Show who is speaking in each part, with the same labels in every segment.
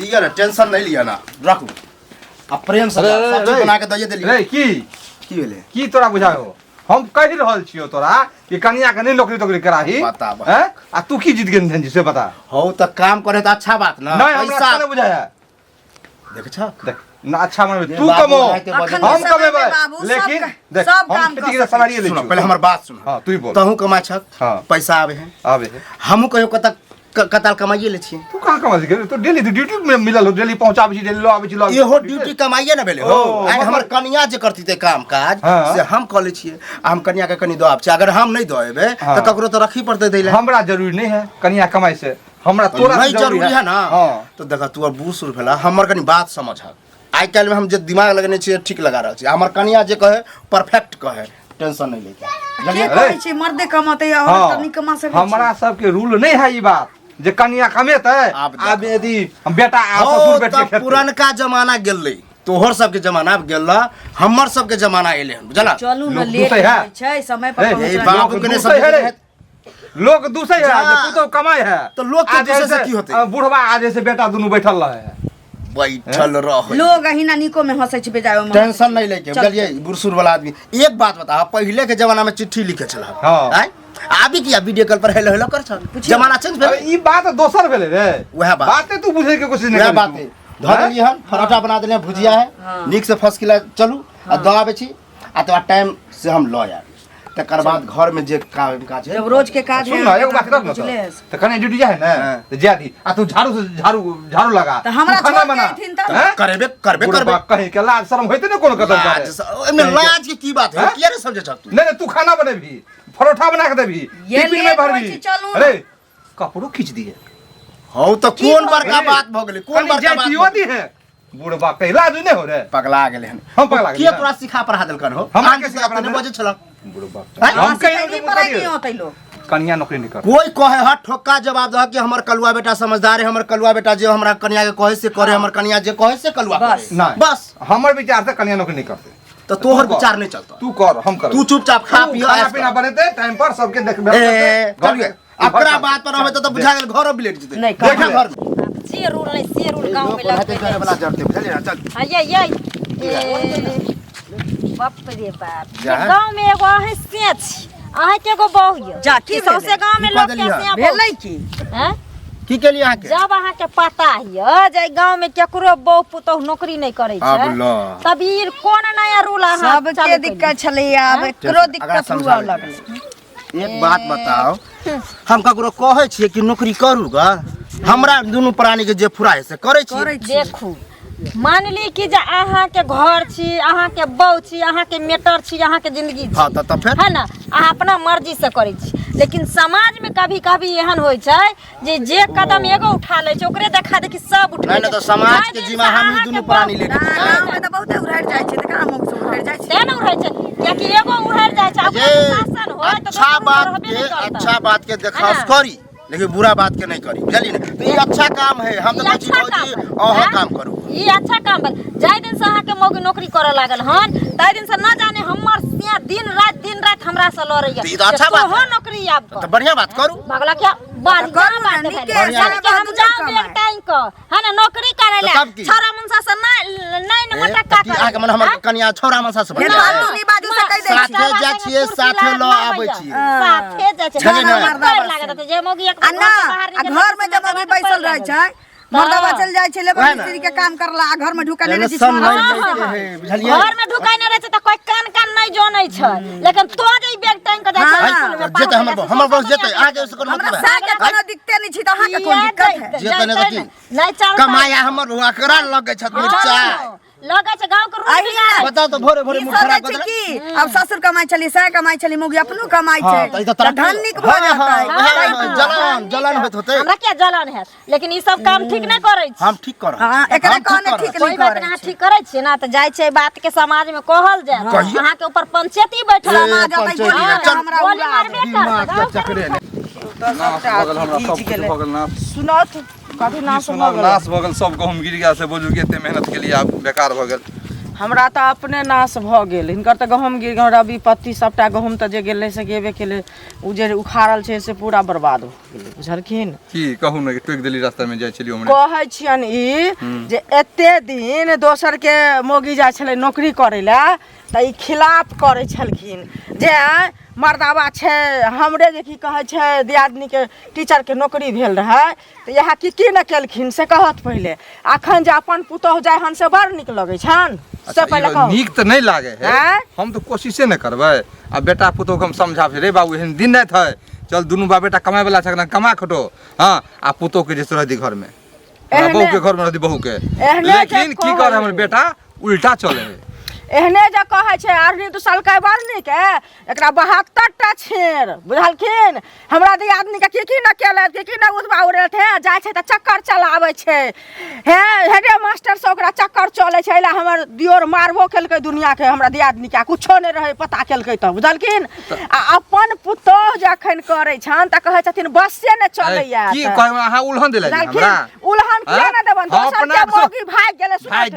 Speaker 1: ठीक है ना, टेंशन नहीं लिया ना, रखू अब प्रेम से सब्जी बना के दइए देली
Speaker 2: रे की भेले की तोरा बुझायो हम कहि रहल छियो तोरा कि कन्या के नहीं नौकरी कराही
Speaker 1: बताब
Speaker 2: हैं आ तू की जीत गेन से बता
Speaker 1: हो त काम करे त अच्छा बात ना
Speaker 2: नहीं हमरा नहीं बुझाया
Speaker 1: देख छ
Speaker 2: देख ना अच्छा मन तू कमो हम कमेबे लेकिन देख हम खेती के सवारी ले
Speaker 1: सुनो पहले हमर बात सुन
Speaker 2: हां तू ही बोल
Speaker 1: तहू कमा छ पैसा आवे है हमहु कहियो कताल कमाइए ले छी
Speaker 2: तू कहां कमा छी तो डेली ड्यूटी में मिलल हो डेली पहुंचाबे छी डेली लो आबे छी लो
Speaker 1: ये हो ड्यूटी कमाइए ना भेले हो आइ हमर कन्या जे करती ते काम काज से हम क ले छी हम कन्या के कनी दब छी अगर हम नहीं देबे त ककरो त रखी पड़ते दैले
Speaker 2: हमरा जरूरी नहीं है कन्या कमाई से हमरा तोरा
Speaker 1: नहीं जरूरी है ना तो देखा तू अब बूढ़ सुर भेला हमर कनी बात समझ आई काल में हम जे दिमाग लगने छी ठीक लगा रहल छी हमर कन्या जे कहे परफेक्ट कहे टेंशन नहीं लेके
Speaker 3: के कहै छी मर्दे कमाते या औरत नहीं कमा सके
Speaker 2: हमरा सब के रूल नहीं है ई बात जे कन्या कमेते आब यदि हम बेटा आ ससुर बेटे खेते
Speaker 1: पुरानका जमाना गेलै तोहर सब के जमाना अब गेल हमर सब के जमाना एले हन बुझला
Speaker 3: चलू न लेट छै समय पर
Speaker 1: ए बाबू के नहीं समझ
Speaker 2: लोग दूसरे है तू तो कमाई है
Speaker 1: तो लोग के दूसरे से की होते
Speaker 2: बुढ़वा आज से बेटा दोनों बैठल रहे
Speaker 1: बैठल रह
Speaker 3: लोग अहिना निको में हंसै छै बेजायो में
Speaker 1: टेंशन नहीं लेके बुझलिए बुढ़सूर वाला आदमी एक बात बता पहले के जमाना में चिट्ठी लिखे छला हैं अभी किया वीडियो कॉल पर हेलो हेलो कर छ जमाना चेंज भेल
Speaker 2: ई बात दोसर भेले रे
Speaker 1: वह
Speaker 2: बात तू बुझे के कोशिश नहीं
Speaker 1: कर बात है धर लिया हम पराठा बना देले भुजिया है नीक से फस किला चलू आ दबाबे छी आ तो टाइम से हम लो यार तकर बाद घर में जे काम काज है
Speaker 3: जब रोज के काज है
Speaker 2: सुन ना एगो बात कर तो कने ड्यूटी जाए ना तो जादी आ तू झाड़ू लगा
Speaker 3: तो हमरा
Speaker 2: खाना बना
Speaker 1: करबे
Speaker 2: कहीं के लाज शर्म होइते न कोनो कदम करे
Speaker 1: में लाज के की बात है किया रे समझे छ तू
Speaker 2: नहीं तू खाना बनेबी परोठा बना के देबी टिफिन में भर दी अरे कपड़ो खींच दिए
Speaker 1: हो तो कौन बड़का बात भ गेलै कौन बड़का बात
Speaker 2: होती है बुढ़बा के इलाज नहीं हो रे
Speaker 1: पगला गेले हन
Speaker 2: हम पगला
Speaker 1: के तोरा सिखा पढ़ा देलकन हो
Speaker 2: हम के सिखा पढ़ा
Speaker 1: नहीं बजे छला
Speaker 2: बुढ़बा हम कहीं
Speaker 3: नहीं पढ़ाई नहीं होतै लोग
Speaker 2: कन्या नौकरी नहीं कर
Speaker 1: कोई कहे ह ठोका जवाब द कि हमर कलुआ बेटा समझदार है हमर कलुआ बेटा जे हमरा कन्या के कहे से करे हमर कन्या जे कहे से कलुआ करे बस
Speaker 2: हमर विचार से कन्या नौकरी नहीं करते
Speaker 1: तो तोहर विचार नहीं चलता
Speaker 2: तू कर हम कर
Speaker 1: तू चुपचाप खा पी
Speaker 2: खाना पीना बनेते टाइम पर सबके देखबे
Speaker 1: अपना बात पर रहबे तो बुझा गेल घरो बिलेट जते
Speaker 3: नहीं
Speaker 1: देखा घर
Speaker 4: से रूल नहीं से रूल गांव में लगते
Speaker 1: करे वाला जड़ते बुझलिए ना चल
Speaker 4: ये बाप रे बाप गांव में एगो है सेच आहा के एगो बहु
Speaker 3: जा की
Speaker 4: सौसे गांव में लोग कैसे
Speaker 3: भेलै की
Speaker 4: हैं
Speaker 1: की के लिए आके
Speaker 4: जब आहा के पता है जे गांव में केकरो बहु पुतोह नौकरी नहीं करे छै तब ई कोन नया रूल आहा
Speaker 3: सब के दिक्कत छलै आब एकरो दिक्कत हुआ लगलै
Speaker 1: एक बात बताओ हम ककरो कहे छिए कि नौकरी करू ग हमरा दुनु प्राणी के जे फुराय से करे छी
Speaker 4: देखू मान ली कि जे अहाँ के घर छी अहाँ के बहू छी अहाँ के मेटर छी अहाँ के जिंदगी छी
Speaker 1: हां त फिर
Speaker 4: है ना अहाँ अपना मर्जी से करे छी लेकिन समाज में कभी कभी एहन होय छै जे कदम एगो उठा ले छै ओकरे देखा देखी सब उठा
Speaker 1: नहीं तो समाज के जिम्मा हम ही दुनु प्राणी लेके
Speaker 3: गांव में त बहुत उड़ाड़ जाय छै त कहां मुंह से उड़ाड़ जाय छै
Speaker 4: तेन उड़ै छै कियाकि एगो उड़ाड़ जाय छै अपना शासन होय त
Speaker 1: अच्छा बात के देखास करी लेकिन बुरा बात के नहीं करी बुझली ना तो ये अच्छा काम है हम तो बच्ची भौजी ओहो काम करू
Speaker 4: ये अच्छा काम बन जाय दिन से अहाँ के मौगी नौकरी करे लागल हन ताय दिन से न जाने हमर सिया दिन रात हमरा से लड़ैया
Speaker 1: तो अच्छा बात
Speaker 4: हो नौकरी आप
Speaker 1: तो बढ़िया बात करू
Speaker 4: भगला क्या बात बात है कि हम जाओ एक टाइम को है ना नौकरी करे ले छोरा मनसा से नहीं मटक का
Speaker 1: आके मन हमर कन्या छोरा मनसा से
Speaker 3: फालतू बाजू से कह दे
Speaker 1: साथे जा छिए साथे ल आबै छिए
Speaker 4: साथे जा छिए लागत जे मौगी एक
Speaker 3: घर में जब अभी बैसल रह छै मर्दवा चल जाय छै लेबर मिस्त्री के काम करला घर में ढुका ले छै
Speaker 1: बुझलिए
Speaker 4: घर में ढुकाय न रहे छै त कोई कान नहीं जोनै छै लेकिन तो जे बैग टाइम के जाय छै
Speaker 1: जेते हमर बस जेते आगे से कोनो मतलब
Speaker 3: हमरा के कोनो दिक्कत नहीं छै त अहाँ के कोन दिक्कत है
Speaker 1: जेते नहीं
Speaker 4: नहीं चल
Speaker 1: कमाया हमर हुआ करा लगे छ मिर्चा
Speaker 4: लगे छै गांव के रोटी
Speaker 1: बताओ तो भोरे भोरे मुठ खराब कर
Speaker 3: की अब ससुर कमाई छली सह कमाई छली मौगी अपनो कमाई छै धन निक भ
Speaker 1: जाता जलन होत होते
Speaker 4: हमरा क्या जलन है लेकिन ई सब काम ठीक नहीं करे छी
Speaker 1: हम ठीक कर
Speaker 3: हां एकरा कहने ठीक नहीं करे
Speaker 4: अहाँ ठीक करे छी ना त जाय छै बात के समाज में कहल जाय अहाँ के ऊपर पंचायती बैठल हमरा
Speaker 2: दिमाग के चक्रे बगल हमरा सब बगल ना
Speaker 3: सुनत कभी ना
Speaker 2: नाश भगल सब गहूम गिर गया से बुझू के एते मेहनत के लिए आप बेकार भ गेल
Speaker 5: हमरा तऽ अपने नाश भऽ गेल हिनकर तऽ गहूँम गिर गेल रबी पत्ती सबटा गहूँम तऽ जे गेलै से गेबे केलै उ जे उखाड़ल छै से पूरा बर्बाद भऽ गेलै बुझलखिन
Speaker 2: की कहू ने टोकि देली रास्ता में जाइ छलियो हमरे
Speaker 5: कहै छियन ई जे एते दिन दोसर के मौगी जाइ छलै नौकरी करै लए तऽ ई खिलाफ करै छलखिन जे मर्दावा छै हमरे जे की कहै छै दियादनी के टीचर के नौकरी भेल रहै तऽ यहाँ की न केलखिन से कहत पहिले अखन जे अपन पुतोह जाय हन से बड़ नीक लगै छन से पहिले कहू
Speaker 2: नीक तऽ नहीं लागे है हम तो कोशिशे न करबै आ बेटा पुतोह के हम समझाबे रे बाबू एहन दिन नहीं है चल दुनू बाप बेटा कमाए वाला छै कमा खटो हां आ पुतोह के जे रहती घर में बहू के घर में रहती बहू के लेकिन की कर हमर बेटा उल्टा चले है
Speaker 5: एहने जे कहै छै अरनी दू साल के बरनी के एकरा 72 टा छेर बुझलखिन हमरा दियादनी के की न केले की न उठबा उड़े थे जाय छै त चक्कर चलाबै छै हे हेडे मास्टर से ओकरा चक्कर चले छै ला हमर दियोर मारबो केलकै दुनिया के हमरा दियादनी के कुछो नै रहे पता केलकै त बुझलखिन आ अपन पुतोह जखन करै छन त कहै छथिन बस से न चलैया
Speaker 2: की कहै अहाँ उल्हन देले हमरा
Speaker 5: उल्हन किया न देबन दोसर के मौगी भाग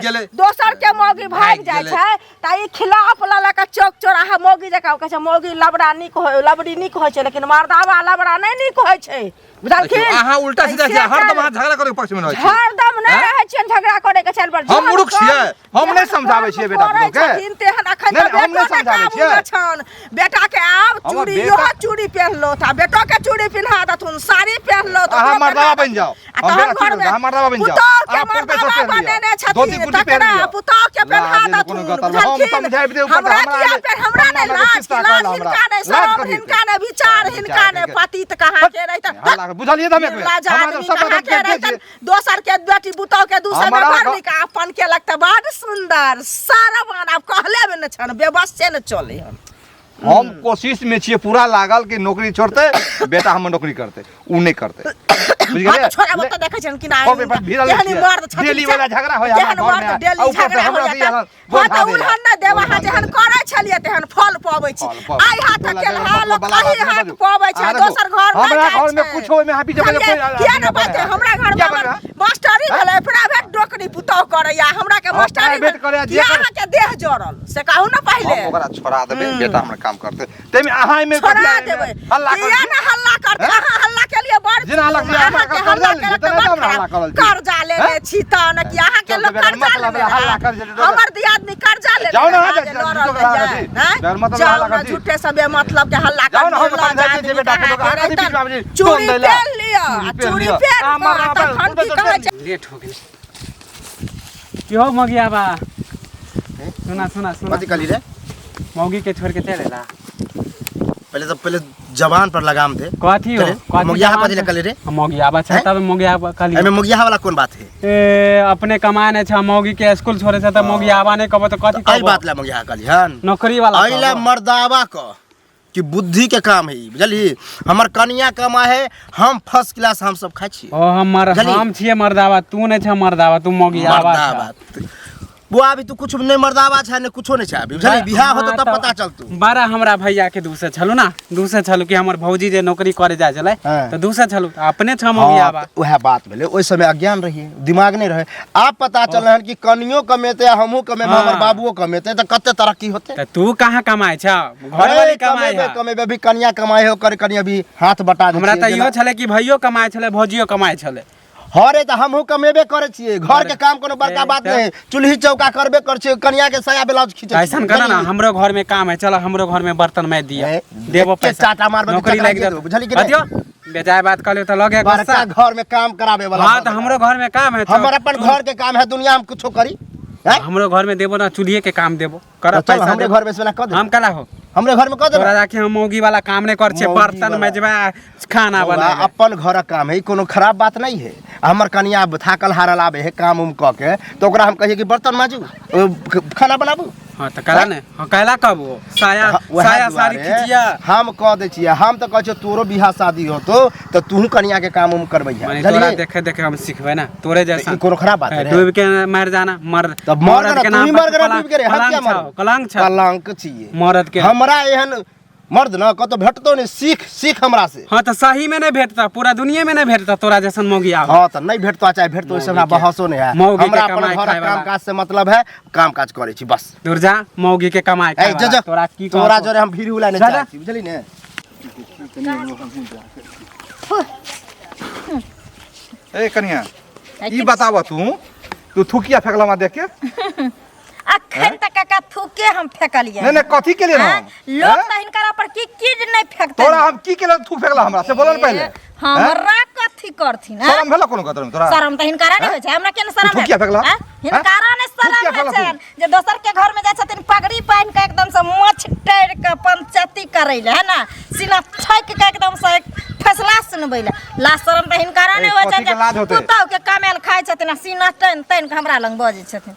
Speaker 5: गेले दोसर के मौगी भाग जाय छै ताई खिलाफ लला का चौक चौराहा मौगी जका कहै छै मौगी लबड़ा नीक होय लबड़ी नीक होय छै लेकिन मर्दावा लबड़ा नै नीक होय छै बुझलखिन
Speaker 2: अहाँ उल्टा सीधा छै हरदम अहाँ झगड़ा करे के पक्ष में रहै छी
Speaker 5: हरदम नै रहै छियन झगड़ा करे के चल पर
Speaker 2: हम मूर्ख छियै हम नै समझाबै छियै बेटा पुतोह के
Speaker 5: तेहन अखन त
Speaker 2: हम नै समझाबै छियै
Speaker 5: बेटा के आब चूड़ी यो चूड़ी पहनलो था बेटो के चूड़ी पिन्हा दथुन साड़ी पहनलो तो
Speaker 2: अहाँ मर्दावा बन जाओ हम मर्दावा बन जाओ
Speaker 5: आप प्रोफेसर बनेने छथिन तकरा पुतोह के पहना दथुन
Speaker 2: हम समझाबै दे ऊपर
Speaker 5: हमरा नै लाज हिनका नै सब हिनका नै विचार हिनका नै पतित कहाँ के रहत
Speaker 2: बुझलिए त हमें
Speaker 5: सब दोसर के बेटी पुतोह के दूसर में बड़ निक अपन के लगता बड़ सुंदर सारा बान आप कहले में न छन व्यवस्था न चले
Speaker 2: हम कोशिश में छिए पूरा लागल कि नौकरी छोड़ते बेटा हम नौकरी करते उ नहीं करते बुझ गेले
Speaker 5: छोरा मत देखे छन कि ना
Speaker 2: केहनी मर्द छथि डेली वाला झगड़ा होय हमरा घर में ऊपर से हमरा से
Speaker 5: बोल उल्हन न देबा हा जेहन करे छलिए तेहन फल पाबै छी आइ हाथ के हाल आइ हाथ पाबै छै दोसर घर में
Speaker 2: हमरा घर में कुछ होय में हापी जब
Speaker 5: किया न बाते हमरा घर में मास्टरी भेले प्राइवेट नौकरी पुतोह करैया हमरा के मास्टरी यहाँ के देह जोड़ल से कहू न पहिले
Speaker 2: ओकरा छोड़ा देबे बेटा हमरा काम करते तेमे अहाँ में
Speaker 5: छोड़ा देबे
Speaker 2: हल्ला
Speaker 5: किया न हल्ला करते अहाँ हल्ला के लिए बड़
Speaker 2: जेना हल्ला
Speaker 5: कर्जा लेने छी त न कि अहाँ के लोग कर्जा लेने हमर दियादनी कर्जा लेने
Speaker 2: जाओ ना
Speaker 5: जाओ ना झूठे सबे मतलब के हल्ला कर
Speaker 2: बेटा के
Speaker 5: चूड़ी पहन लिया चूड़ी पहन तखन की कहै छै
Speaker 6: लेट हो गेल की हो मगिया बा सुना सुना सुना
Speaker 1: कथी कली रे
Speaker 6: मौगी के छोड़ के चलेला
Speaker 1: पहले जवान पर लगाम थे
Speaker 6: कथी हो
Speaker 1: मोगिया कथी ले कली रे
Speaker 6: मौगिया बा छै तब मौगिया कली
Speaker 1: एमे मोगिया वाला कोन बात है
Speaker 6: ए अपने कमाने छ मौगी के स्कूल छोड़े छ त मौगिया आबा नै कहबो त कथी कहबो
Speaker 1: आई बात ला मोगिया कली हन
Speaker 6: नौकरी वाला
Speaker 1: आइला मर्दावा क कि बुद्धि के काम है बुझली हमर कनिया कमा है हम फर्स्ट क्लास हम सब खाइ छी
Speaker 6: ओ हम छिए मर्दावा तू नै छ मर्दावा तू मौगिया आबा
Speaker 1: वो अभी तू कुछ नहीं मर्दावा छै ने कुछो नहीं छै अभी बुझली बियाह होत तब पता चलतू
Speaker 6: बारा हमरा भैया के दूसरे छलु ना दूसरे छलु कि हमर भौजी जे नौकरी करे जाय छले त दूसरे छलु अपने छ मौगिया बा
Speaker 1: ओहे बात भेले ओइ समय अज्ञान रहिए दिमाग नहीं रहे आप पता चलहन कि कनियो कमेते हमहु कमे हमर बाबूओ कमेते त कते तरक्की होते
Speaker 6: त तू कहां कमाय छ घर वाली कमाय है
Speaker 1: कमेबे भी कनिया कमाय हो कर कनिया भी हाथ बटा दे
Speaker 6: हमरा त इहो छले कि भैयो कमाय छले भौजियो कमाय छले
Speaker 1: हरे त हमहु कमेबे करे छिए घर के काम कोनो बड़का बात नहीं चूल्ही चौका करबे कर छिए कनिया के साया ब्लाउज खींचे
Speaker 6: ऐसन करना ना हमरो घर में काम है चलो हमरो घर में बर्तन मैं दिया देबो पैसा
Speaker 1: चाटा मारबे
Speaker 6: नौकरी लाग दे
Speaker 1: बुझली कि
Speaker 6: बतियो बेजाय बात कहले त लगे
Speaker 1: बड़का घर में काम करावे वाला
Speaker 6: हां त हमरो घर में काम है
Speaker 1: हमर अपन घर के काम है दुनिया में कुछो करी
Speaker 6: हमरो घर में देबो ना चूल्हे के काम देबो कर पैसा
Speaker 1: हमरे घर में से ना क दे
Speaker 6: हम कला हो
Speaker 1: हमरे घर में क दे
Speaker 6: तोरा जाके हम मौगी वाला काम नहीं कर छे बर्तन मेजबा खाना बना
Speaker 1: अपन घर काम है कोनो खराब बात नहीं है हमर कनिया थाकल हारल आवे है काम उम क के तो ओकरा हम कहिए कि बर्तन माजू खाना बनाबू
Speaker 6: हां त कला ने हां कहला कब वो साया साड़ी खिचिया
Speaker 1: हम क दे छिए हम त कह छ तोरो बियाह शादी हो तो तू कनिया के काम उम करबै है
Speaker 6: तोरा देखे देखे हम सिखबे ना तोरे जैसा
Speaker 1: कोनो खराब बात है
Speaker 6: डूब के मर जाना मर
Speaker 1: तब मर के नाम मर के डूब के रे हम क्या मर
Speaker 6: कलंक छ
Speaker 1: कलंक छिए
Speaker 6: मरद के
Speaker 1: हमरा एहन मर्द ना कतो भेटतो नहीं सीख हमरा से।
Speaker 6: हाँ तो सही में नहीं भेटता, पूरा दुनिया में नहीं भेटता तोरा जैसन मौगी आ।
Speaker 1: हाँ तो नहीं भेटतो चाहे भेटतो इससे हमरा बहसो नहीं है।
Speaker 6: मौगी के
Speaker 1: हमरा अपन
Speaker 6: कमाई
Speaker 1: घर
Speaker 6: खाए
Speaker 1: काम
Speaker 6: वाला।
Speaker 1: काज से मतलब है, काम काज करे छी बस।
Speaker 6: दूर जा मौगी के कमाई खाए वाला। तोरा की
Speaker 1: तोरा जोरे हम भीड़ उला नहीं
Speaker 6: जा,
Speaker 1: चाहती बुझली ने।
Speaker 2: ए कन्या ई बतावा तू थूकिया फेंकला मा देख के।
Speaker 4: अखन तक का थूके हम फेकलिए।
Speaker 2: नहीं नहीं कथी के लिए ना
Speaker 4: लोग त हिनकर पर की चीज नहीं फेकते।
Speaker 2: तोरा हम की के लिए थूक फेंकला हमरा से बोलन पहले।
Speaker 4: हमरा कथी करथिन?
Speaker 2: शरम भेला कोनो कतरम तोरा?
Speaker 4: शरम त हिनकारा नहीं होय छै, हमरा केन शरम है?
Speaker 2: थूकिया फेंकला?
Speaker 4: हिनकारा ने
Speaker 2: थूकिया
Speaker 4: शरम
Speaker 2: फेंकला
Speaker 4: है जे दोसर के घर में जाय छथिन पगड़ी पहन के एकदम से मोछ टेर के पंचायती करे ले है ना, सीना ठक के एकदम से फैसला सुनबै ले। ला शरम त हिनकारा नहीं होय छै जे पुतौ के कमाल खाय छथिन, सीना टन तन के हमरा लंग बजै छथिन।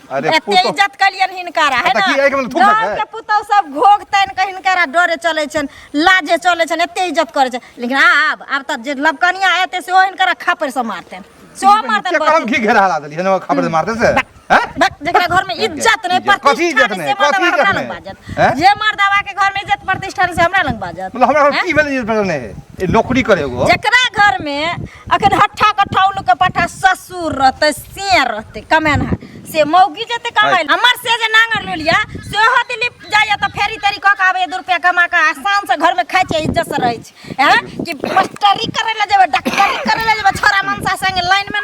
Speaker 2: अरे
Speaker 4: एते इज्जत कलियन हिनकारा है ना। गांव के पुतौ सब घोग तन के हिनकारा डरे चले छन, लाजे चले छन, एते इज्जत करे छन। लेकिन अब त जे लबकनिया आते से ओ हिनकारा खापर से मारते, सो मारते।
Speaker 2: के करम की घेरा हला देली है ना खापर से मारते से।
Speaker 4: बक जेकरा घर में इज्जत नहीं प्रतिष्ठा नहीं, कथी इज्जत नहीं बाजत। जे मर्दावा के घर में इज्जत प्रतिष्ठा से हमरा लंग बाजत।
Speaker 2: मतलब हमरा की भेल इज्जत नहीं है, ए नौकरी करे एगो।
Speaker 4: जेकरा घर में अखन हट्ठा कट्ठा उल्लू के पट्ठा ससुर रहते, से रहते कमेन है, से मौगी जते कमाई। हमर से जे नांगर लोलिया से हो दिल्ली जाय त फेरी तेरी क के आवे 2 रुपया कमा के आसान से घर में खाय छै, इज्जत से रहे छै। हैं कि मास्टरी करे ला जेबे, डॉक्टरी करे ला जेबे, छोरा मनसा संगे लाइन में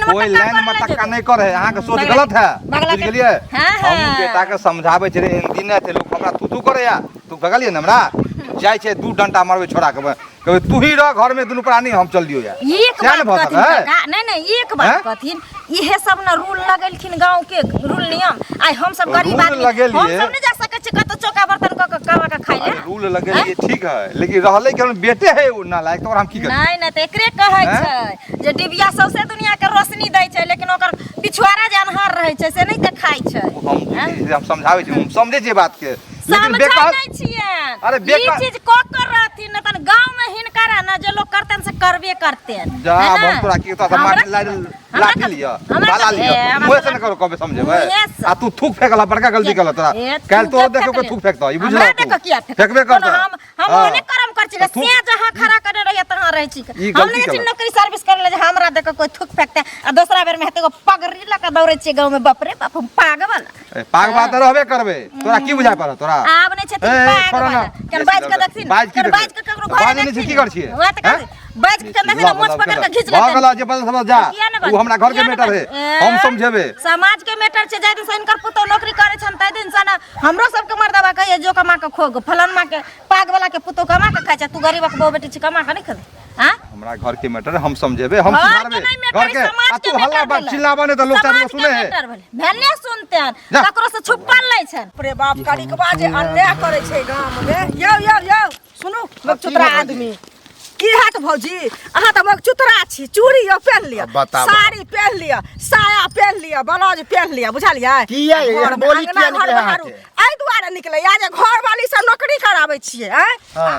Speaker 2: कोई लाइन में टक्का नहीं करे। अहाँ के सोच गलत है, बुझ गेलिए। हम बेटा के समझावे छै रे, दिन थे लोग हमरा थू करे या तू भगलिए न हमरा जाय छै 2 डंटा मारबे छोड़ा के, कहबे तू ही रह घर में दुनू प्राणी हम चल दियो या।
Speaker 4: एक बात कथिन नहीं एक बात कथिन, इहे सब न रूल लगेलखिन गांव के रूल नियम। आइ हम सब गरीब आदमी हम सब नहीं जा सके छी कत चौका बर्तन क कमा के खाइ ले।
Speaker 2: रूल लगेलिए ठीक है, लेकिन रहले के बेटे है उ ना लायक, तो हम की करी?
Speaker 4: नहीं त एकरे कहै छै जे डिबिया सौसे दुनिया के रोशनी दै छै, लेकिन ओकर पिछुआरा जे अन्हार रहै छै से नहीं देखाइ छै।
Speaker 2: हम समझावे छी, हम समझे छी बात के, लेकिन
Speaker 4: समझै
Speaker 2: बेकार।
Speaker 4: नहीं छियै।
Speaker 2: अरे
Speaker 4: ई
Speaker 2: बेकार
Speaker 4: चीज को कर रहथिन न तन गांव में हिनकारा न जे लोग करतन से करबे करतेन।
Speaker 2: जा हम तोरा की तो माटी लाठी लिया बाला लिया मुंह से न करो कबे समझेबे। आ तू थूक फेंकला बड़का गलती कला तोरा, काल तो देखो के थूक फेंकता ई बुझला तू फेंकबे करता।
Speaker 4: हम ओने करम कर छी, से जहां खड़ा करे रहिए तहां रहै छी। हम नहीं छी नौकरी सर्विस करे ले जे हमरा देख कोई थूक फेंकते आ दूसरा बेर में हेते को पगड़ी लका दौड़ै छी गांव में। बाप रे बाप हम पागल।
Speaker 2: पाग बात रहबे करबे, तोरा की बुझाय पर तोरा?
Speaker 4: आब नहीं छथिन पागल। केन बाज के देखथिन, केन बाज के ककरो घर
Speaker 2: बाज नहीं की कर छिए?
Speaker 4: ओए त कर बाज के देखथिन मोछ पकड़ के खींच लेते।
Speaker 2: भागला जे बदल समझ जा, उ हमरा घर के मैटर है, हम समझेबे।
Speaker 4: समाज के मैटर छै, जाय दिन से इनकर पुतो नौकरी करे छन तै दिन से ना हमरो सब के मर्दावा कहिए जो कमा के खोग, फलानमा के पाग वाला के पुतो कमा के खाय छै, तू गरीब के बहू बेटी छी कमा के नहीं खले। हां
Speaker 2: हमरा घर के मैटर हम समझेबे, हम सुधारबे घर के। आ तू हल्ला बात चिल्लाबा नहीं त लोग तार सुने है,
Speaker 4: भेने सुनते ककरो से छुपल नहीं छन।
Speaker 3: रे बाप काली के बाजे अन्याय करे छै गांव में। यो सुनु लोग चुतरा आदमी की हाथ भौजी, अहाँ त मग चुतरा छी। चूड़ी यो पहन लिया, साड़ी पहन लिया, साया पहन लिया, ब्लाउज पहन लिया, बुझलियै?
Speaker 1: किया ये बोली किया निकले हाथ?
Speaker 3: एहि दुआरे निकले या जे घर वाली से नौकरी कराबै छियै,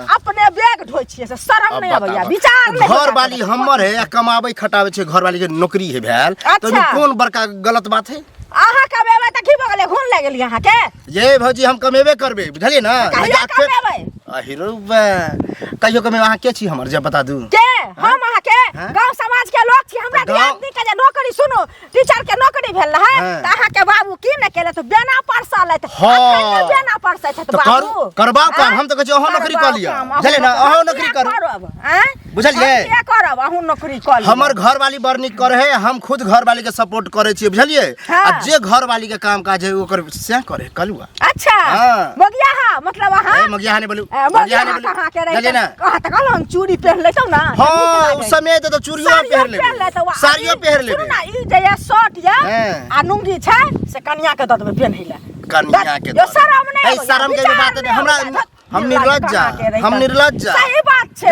Speaker 3: अपने बैग ढोइ छियै से शरम नहीं आबैया, विचार नहीं।
Speaker 1: घर वाली हमर है, कमाबै खटाबै छै, घर वाली के नौकरी है भेल तो कोन बड़का गलत बात है?
Speaker 3: अहाँ कमेबै त की भ गेलै, घुन लाग गेली अहाँ के?
Speaker 1: ये भौजी हम कमेबे करबे, बुझलिए ना?
Speaker 3: कमेबै
Speaker 1: अहिरो कहियो कमे अहाँ के छी हमर, जे बता दू
Speaker 3: के हम अहाँ के गांव समाज के लोग छी। हमरा दियादनी के जे नौकरी सुनो टीचर के नौकरी भेल है त अहाँ के बाबू की न केले त बेना परसाले त बेना परसै छ त बाबू
Speaker 1: करबाओ काम। हम त कहै छी अहाँ नौकरी क लिया, बुझलिए ना? अहाँ नौकरी करू, बुझलिए?
Speaker 3: के करब अहूँ नौकरी क लिया।
Speaker 1: हमर घर वाली बड़ निक करे है, हम खुद घर वाली के सपोर्ट करे छी, बुझलिए? आ जे घर वाली के काम काज है ओकर से करे कलुआ।
Speaker 3: अच्छा मगिया हा मतलब अहाँ
Speaker 1: मगिया ने बोलू,
Speaker 3: मगिया कहां के रहे
Speaker 1: ना?
Speaker 3: कहां त कहलौ हम चूड़ी पहन लेतौ ना।
Speaker 1: हां उस समय तो चूड़ियो पहन ले, साड़ियो पहन ले।
Speaker 3: सुन ना ई जे शर्ट या आ लुंगी छै से कन्या के द देबै पहनै ले।
Speaker 1: कन्या के
Speaker 3: यो शरम नहीं है,
Speaker 1: शरम के बात नहीं। हमरा हम निर्लज्ज, हम निर्लज्ज।
Speaker 3: सही बात छै,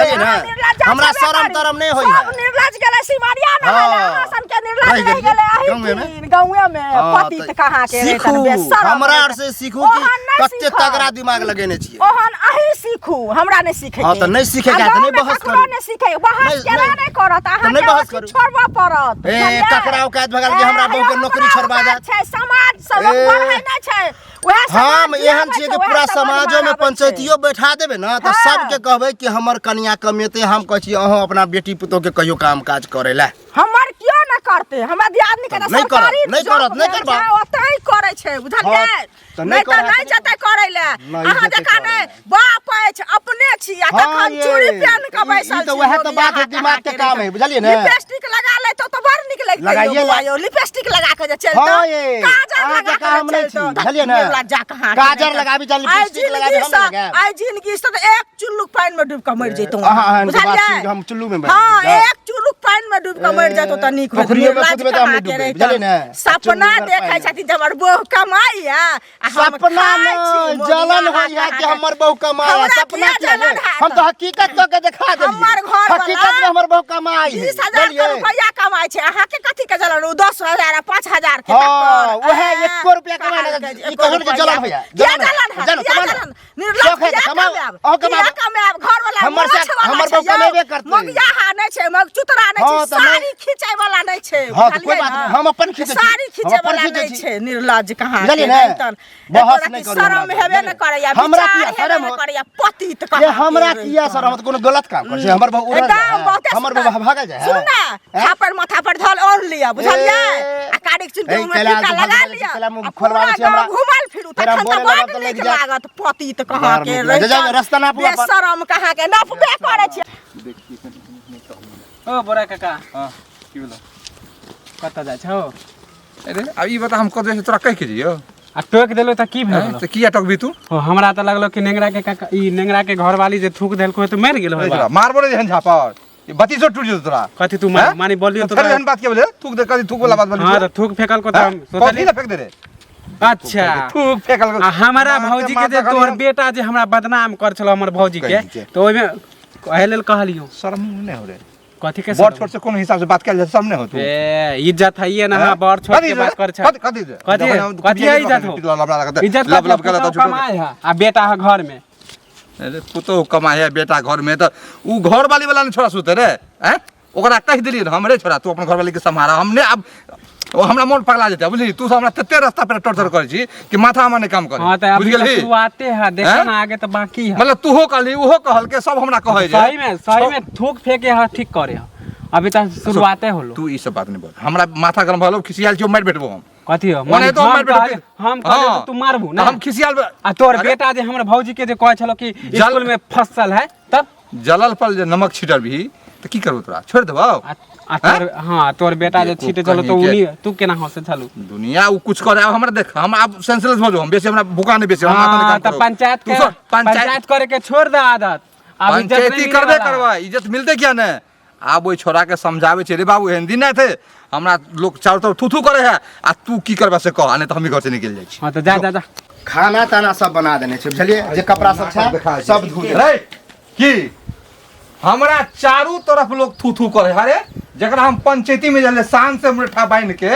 Speaker 1: हमरा शरम तरम नहीं होई है।
Speaker 3: सब निर्लज्ज गेलै सिमारिया न भेलै, अहाँ सन के निर्लज्ज रह गेलै। गांव में पति त कहां के रहे तन बेशरम।
Speaker 1: हमरा से सीखू कि
Speaker 3: नहीं
Speaker 1: कते
Speaker 3: सीखब।
Speaker 1: तगड़ा दिमाग लगेने छिए
Speaker 3: ओहन अही सीखू हमरा नहीं सीखे
Speaker 1: हाँ, तो नहीं सीखे के, तो नहीं बहस करू।
Speaker 3: नहीं सीखे बहस
Speaker 1: नहीं-
Speaker 3: केना
Speaker 1: नहीं-
Speaker 3: नहीं करत अहाँ
Speaker 1: नहीं
Speaker 3: के
Speaker 1: बहस
Speaker 3: अथी
Speaker 1: करू।
Speaker 3: छोड़बा पड़त
Speaker 1: ए ककराव काज भगल के हमरा बहु के नौकरी छोड़बा जात
Speaker 3: छै समाज सब लोग
Speaker 1: ए,
Speaker 3: बढ़ै नहीं छै वह
Speaker 1: हम एहन छिए कि पूरा समाजो में पंचायतियो बैठा देबे ना तो
Speaker 3: हाँ।
Speaker 1: सबके कहबै कि हमर कन्या कमेते हम कहै छी अहाँ अपना बेटी पुतोह के कहियो काम काज करे ला
Speaker 3: हमर क्यों न करते हमरा दियादनी के
Speaker 1: नहीं करत, नहीं करत, नहीं करबा।
Speaker 3: ओतै करे छै बुझलियै
Speaker 1: हाँ, तो नहीं
Speaker 3: नहीं तो
Speaker 1: करत।
Speaker 3: नहीं जतै करे ले
Speaker 1: नहीं
Speaker 3: अहाँ
Speaker 1: जेतै
Speaker 3: जका
Speaker 1: करे
Speaker 3: ने
Speaker 1: ले।
Speaker 3: बाप अछि अपने छी आ
Speaker 1: हाँ,
Speaker 3: तखन
Speaker 1: ये,
Speaker 3: चूड़ी पहन के
Speaker 1: ई
Speaker 3: बैसल
Speaker 1: तो
Speaker 3: छी
Speaker 1: वएह तो
Speaker 3: लोग
Speaker 1: बात है,
Speaker 3: यहाँ
Speaker 1: दिमाग के
Speaker 3: कहाँ
Speaker 1: काम है, बुझलियै ने?
Speaker 3: लिपस्टिक लगा ले तो बड़ निक लगतै
Speaker 1: लगाइए ला।
Speaker 3: यो लिपस्टिक लगा के जे चलतो
Speaker 1: हाँ, ये,
Speaker 3: काजर
Speaker 1: अहाँ
Speaker 3: लगा
Speaker 1: जकाँ हम
Speaker 3: के
Speaker 1: नहीं छी,
Speaker 3: चलतो
Speaker 1: बुझलियै ने?
Speaker 3: जा कहाँ
Speaker 1: काजर लगाबी चाहे लिपस्टिक लगाबी, हम नहीं लगाएब।
Speaker 3: आई जिंदगी से तो एक चुल्लुक पानी में डूब के मर जैतो
Speaker 1: अहाँ एहन के बात छी, हम चुल्लू में मर
Speaker 3: हाँ
Speaker 1: जाएब।
Speaker 3: एक चुल्लुक पानी में डूब के मर जैतो त नीक होत
Speaker 1: पोखरियो में
Speaker 3: लाज
Speaker 1: कूदबै त हम
Speaker 3: कमा
Speaker 1: नहीं
Speaker 3: के
Speaker 1: डूबबै,
Speaker 3: रहितो।
Speaker 1: बुझलियै ने?
Speaker 3: सपना
Speaker 1: चुल्लू में
Speaker 3: देखै
Speaker 1: पानि।
Speaker 3: छथिन जे हमर बहू कमाई आ हम
Speaker 1: सपना
Speaker 3: खाइ छी,
Speaker 1: में
Speaker 3: मोगिया
Speaker 1: जलन
Speaker 3: हाथ
Speaker 1: होई है कि
Speaker 3: हाथ।
Speaker 1: हमर बहू कमाए
Speaker 3: हमरा
Speaker 1: सपना
Speaker 3: किया
Speaker 1: क्या
Speaker 3: जलन
Speaker 1: है
Speaker 3: हाथ?
Speaker 1: हम तो हकीकत तो के दिखा देलिए
Speaker 3: हमर घर वाला
Speaker 1: हकीकत में हमर बहू कमाई है
Speaker 3: 20,000 के रुपया कमाई छै अहाँ के कथी के जलन 10,000 5,000 के
Speaker 1: हाँ,
Speaker 3: तक
Speaker 1: वह 1 रुपया कमाए ना, ई कहन के जलन होया शौक है तो कमाओ, अहो कमाओ।
Speaker 3: कमाब घर वाला
Speaker 1: हमर से- हमर बहू कमेबे करतै।
Speaker 3: मगिया हा नहीं छै मग चुतरा नहीं
Speaker 1: हाँ,
Speaker 3: छै
Speaker 1: तो मैं-
Speaker 3: साड़ी खींचे वाला नहीं छै
Speaker 1: हाँ, तो कोई
Speaker 3: बुझलियै
Speaker 1: बात
Speaker 3: ने?
Speaker 1: नहीं, हम अपन खींचै छी।
Speaker 3: साड़ी
Speaker 1: हम
Speaker 3: खींचे
Speaker 1: अपन
Speaker 3: वाला
Speaker 1: खींचै
Speaker 3: नहीं
Speaker 1: छी।
Speaker 3: छै निर्लज कहाँ
Speaker 1: बुझलियै
Speaker 3: के
Speaker 1: ने?
Speaker 3: तन
Speaker 1: बहस
Speaker 3: एको
Speaker 1: नहीं
Speaker 3: रत्ती
Speaker 1: करू
Speaker 3: शरम
Speaker 1: हमरा,
Speaker 3: हेबे
Speaker 1: बुझलियै?
Speaker 3: न करैया
Speaker 1: हमरा
Speaker 3: विचार
Speaker 1: किया
Speaker 3: हेबे
Speaker 1: शरम
Speaker 3: न
Speaker 1: हो?
Speaker 3: करैया पतित
Speaker 1: ये
Speaker 3: कहाँ
Speaker 1: हमरा
Speaker 3: के
Speaker 1: किया सर हम तो कोनो गलत काम कर छै हमर बहू उड़ल
Speaker 3: एकदम बहुते
Speaker 1: हमर
Speaker 3: सुंदर।
Speaker 1: बहू भागल जाए
Speaker 3: सुन ना थापर माथा पर धल ओढ़ लिया बुझलियै
Speaker 1: ए,
Speaker 3: आ कारिक चुन के
Speaker 1: ए,
Speaker 3: मुंह में
Speaker 1: कैला
Speaker 3: टीका
Speaker 1: आज
Speaker 3: लगा
Speaker 1: भगवान
Speaker 3: लिया
Speaker 1: कैला मुंह
Speaker 3: आ
Speaker 1: खोलवाबै
Speaker 3: पूरा
Speaker 1: छै हमरा।
Speaker 3: गाँव घुमल फिरू
Speaker 1: तेरा
Speaker 3: तखन
Speaker 1: बोले
Speaker 3: तो
Speaker 1: लगा
Speaker 3: बड़
Speaker 1: तो
Speaker 3: नीक
Speaker 1: लग जाए।
Speaker 3: लागत पतित कहाँ
Speaker 1: बड़
Speaker 3: के
Speaker 1: नीक लागत। जा, जा, रास्ता नापू अपन।
Speaker 3: बेशरम कहाँ के नापबे करे छै
Speaker 6: ओ बड़ा काका
Speaker 2: हाँ की बोलो
Speaker 6: कतऽ जाइ छौ
Speaker 2: अरे अब ई बता हम कत से तोरा कह के जियो
Speaker 6: आ टोक देलो त की भेल
Speaker 2: तो किया टकबी तू
Speaker 6: ओ हमरा त लगलो कि नेंगरा के काका ई नेंगरा के घरवाली जे थूक देलको तो मर गेलो
Speaker 2: तोरा मारबो रे जहन झापर ये बत्ती सौ टूट जेतो तोरा
Speaker 6: कथी तू
Speaker 2: हैं?
Speaker 6: मानी बोलियो तो
Speaker 2: फिर जहन बात के बोले थूक दे कदी थूक वाला बात बोली
Speaker 6: हां तो थूक फेकल को त हम
Speaker 2: कथी
Speaker 6: सोचली
Speaker 2: ना फेंक दे रे
Speaker 6: अच्छा
Speaker 2: थूक फेंकल
Speaker 6: आ हमारा भौजी के जे तोहर बेटा जे हमरा बदनाम कर छलो हमर भौजी
Speaker 2: कही
Speaker 6: के
Speaker 2: के।
Speaker 6: तो ओइमे कहे लेल कहलियो
Speaker 2: शर्म नहीं हो रे
Speaker 6: कथी के
Speaker 2: बड़ छोट से कोन हिसाब से बात कर ले सामने हो तू
Speaker 6: ए इज्जत है ना हां बड़ छोट के बात कर छ कथी है इज्जत हो इज्जत
Speaker 2: लब लब कर तो
Speaker 6: कमाए है आ बेटा है घर में
Speaker 2: अरे पुतो कमाए है बेटा घर में तो ऊ घर वाली वाला ने छोड़ा सुते रे हैं ओकरा कह दिलिए हमरे छोड़ा तू अपन घर वाली के संभारा हमने अब ओ हमरा मन पगला जेते बुझली तू हमरा तते रास्ता पे टॉर्चर कर छी कि माथा हमने काम कर
Speaker 6: हां त
Speaker 2: बुझ
Speaker 6: अभी
Speaker 2: गेली
Speaker 6: शुरुआते है देखो
Speaker 2: हैं?
Speaker 6: ना आगे तो बाकी है
Speaker 2: मतलब तू हो कहली उहो कहल के सब हमरा कहे जे
Speaker 6: सही में थूक फेंके है ठीक करे है अभी तक शुरुआते होलो
Speaker 2: तू ई सब बात नहीं बोल हमरा माथा गरम भलो खिसियाल छी मार बैठबो हम
Speaker 6: कथी हो
Speaker 2: ओने तो मार बैठबो
Speaker 6: हम कहले तो तू मारबू ना
Speaker 2: हम खिसियाल
Speaker 6: आ तोर
Speaker 2: अरे,
Speaker 6: बेटा जे हमर भौजी के जे कहै छलो कि स्कूल में फसल है तब
Speaker 2: जलल पल जे नमक छिटर भी तो की करबो तोरा छोड़ देबो
Speaker 6: आ तोर हां तोर बेटा जे
Speaker 2: देखो
Speaker 6: छीटे चलो तो
Speaker 2: कहीं के-
Speaker 6: उनी तू केना हंसे छलू
Speaker 2: दुनिया उ कुछ करे अब हमरा देख हम अब सेंसलेस हो जाओ हम बेसी हमरा भूखा नहीं बेसी हम माथा नहीं
Speaker 6: हां
Speaker 2: काम
Speaker 6: त
Speaker 2: करो।
Speaker 6: पंचायत
Speaker 2: तू
Speaker 6: के
Speaker 2: सब
Speaker 6: पंचायत करे के छोड़ दे आदत अब इज्जत
Speaker 2: पंचायती
Speaker 6: नहीं
Speaker 2: करबे
Speaker 6: मिले वाला।
Speaker 2: करवा इज्जत मिलते क्या ने आब ओइ छोरा के समझावे छे रे बाबू एहन दिन नहीं थे हमरा लोग चारों तरफ थू थू करे है आ तू की करबा से कह नहीं तो हम ही घर से निकल जाई छी
Speaker 6: हां तो जा जा जा
Speaker 1: खाना ताना सब बना देने छै बुझलिए जे कपड़ा सब छै सब धो दे
Speaker 2: रे की हमरा चारों तरफ लोग थू थू करे अरे जकरा हम पंचायती में जले शान से मुठा बांध के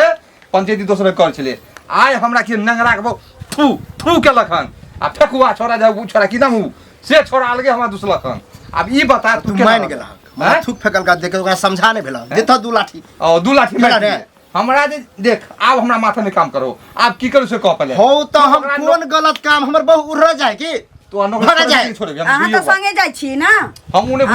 Speaker 2: पंचायती दोसरे कर छले आय हमरा की नंगरा के थू थू के लखन आ फेकुआ छोरा जा उ छोरा की नाम उ से छोरा अलगे हमरा दुसलखन अब ई बता
Speaker 1: तू
Speaker 2: केना
Speaker 1: मान
Speaker 2: रहबे?
Speaker 1: गेला
Speaker 2: हैं?
Speaker 1: थूक फेकल का देख के ओकरा समझा नहीं भेला देता दू लाठी
Speaker 2: ओ दू लाठी
Speaker 1: केना
Speaker 2: मार
Speaker 1: रे?
Speaker 2: दिए। हमरा जे देख आब हमरा माथा में काम करो आब की करू से कह पहले
Speaker 1: हो तो हम
Speaker 2: ओकरा
Speaker 1: कोन गलत काम हमर बहु उड़ जाए की
Speaker 2: तो
Speaker 1: भागा जाए।
Speaker 2: छोड़बे
Speaker 3: अहाँ तो संगे जाइ छी ना
Speaker 2: हम उन्हें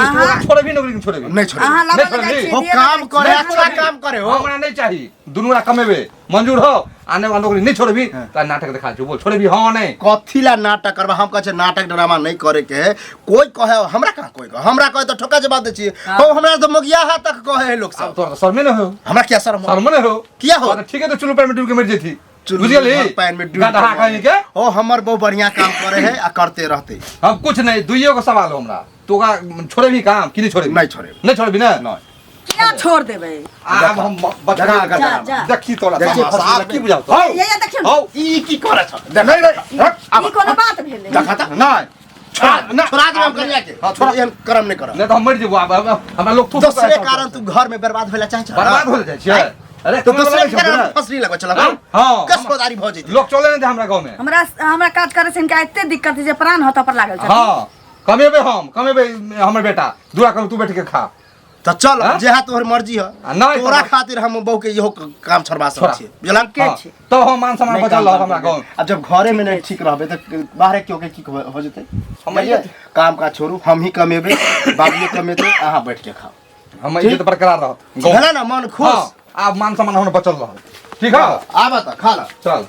Speaker 2: छोड़बे नौकरी छोड़बे
Speaker 1: नहीं छोड़े
Speaker 3: अहाँ
Speaker 2: नहीं
Speaker 3: लगन जाइ
Speaker 2: छोड़ली।
Speaker 3: छी
Speaker 1: हो
Speaker 3: दिए
Speaker 1: काम
Speaker 3: लगन
Speaker 1: करे
Speaker 2: नहीं
Speaker 1: अच्छा
Speaker 2: छोड़बी।
Speaker 1: काम करे हो
Speaker 2: हमरा नहीं चाहिए दुनुरा कमेबे मंजूर हो आने वाला नौकरी नहीं छोड़बी त नाटक दिखा जो बोल छोड़बी हां नहीं
Speaker 1: कथी ला नाटक करबा हम कहे नाटक ड्रामा नहीं करे के है कोई कहे हमरा कहां कोई कहे हमरा कहे तो ठोका जवाब दे छी हो हमरा तो मगिया हा तक कहे है लोग
Speaker 2: अब
Speaker 1: सब
Speaker 2: तो शर्म नहीं हो
Speaker 1: हमरा क्या शर्म हो?
Speaker 2: शर्म नहीं हो
Speaker 1: किया हो?
Speaker 2: और ठीक है तो चुल्लू पे में डूब के मर जेथी
Speaker 1: चुल्लू
Speaker 2: बुझ गेली
Speaker 1: भर पैन में डूब
Speaker 2: गधा
Speaker 1: के
Speaker 2: कहीं के
Speaker 1: हो हमर बहुत बढ़िया काम करे है आ करते रहते
Speaker 2: हम कुछ नहीं दुइयो को सवाल हो हमरा तो का छोड़बी काम कि नहीं छोड़बी
Speaker 1: नहीं छोड़े
Speaker 2: नहीं छोड़बी ना
Speaker 1: नहीं
Speaker 3: किया छोड़ देबै
Speaker 2: आब हम बता
Speaker 1: जगह का
Speaker 3: जा,
Speaker 1: जगह
Speaker 3: जा।
Speaker 2: देखी तोला
Speaker 1: देखी,
Speaker 2: तमाशा,
Speaker 1: फंसी
Speaker 2: आप की बुझाओ
Speaker 1: हो
Speaker 3: ये देखियौ
Speaker 2: हो
Speaker 1: ई की करे छ
Speaker 2: नहीं नहीं
Speaker 3: ई कोनो बात भेलै
Speaker 1: देखा
Speaker 2: नहीं
Speaker 1: छोड़ा दे हम करिया के
Speaker 2: हाँ, छोड़ा।
Speaker 1: एहन कर्म नहीं करब
Speaker 2: नहीं तो हम मर जेबो अब हमरा लोग थू
Speaker 1: दूसरे कारण तू घर में बर्बाद होला चाहे छ
Speaker 2: बर्बाद हो जाए छियै अरे
Speaker 1: तो
Speaker 2: कमाए
Speaker 1: दूसरे
Speaker 2: वाला
Speaker 1: के
Speaker 2: नहीं
Speaker 1: घर
Speaker 2: छौड़ा।
Speaker 1: फसरी लगवा चला
Speaker 2: हाँ
Speaker 1: कस पदारी भ जैते
Speaker 2: लोग चले नहीं थे हमरा गाँव में।
Speaker 3: हमरा काज करे से इनका एते दिक्कत है जे प्राण होता पर लागल छै
Speaker 2: हाँ कमेबे हमर बेटा दूरा करू तू बैठ के खा।
Speaker 1: तो चल
Speaker 2: हाँ?
Speaker 1: जेहा तोहर मर्जी है
Speaker 2: नहीं
Speaker 1: तोरा
Speaker 2: तो-
Speaker 1: खातिर हम बहू के इहो काम छोड़बा
Speaker 2: छोड़ा।
Speaker 1: सकै छी बुझलन के
Speaker 2: हाँ,
Speaker 1: छी
Speaker 2: तो हम मान सम्मान
Speaker 1: नहीं
Speaker 2: बचल
Speaker 1: काम
Speaker 2: रह हमरा गाँव में।
Speaker 1: अब जब घरे में नहीं ठीक रहबे तो बाहर क्यों के की हो जते
Speaker 2: समझिए।
Speaker 1: काम का छोड़ू हम ही कमेबे बाबू कमेते अहाँ बैठ के खाओ
Speaker 2: हम इज्जत बरकरार रहत गाँव में।
Speaker 1: भेला ना मन खुश
Speaker 2: हाँ, आप मान सम्मान हमरा बचल रह। ठीक है
Speaker 1: आबा त खा ला
Speaker 2: चल।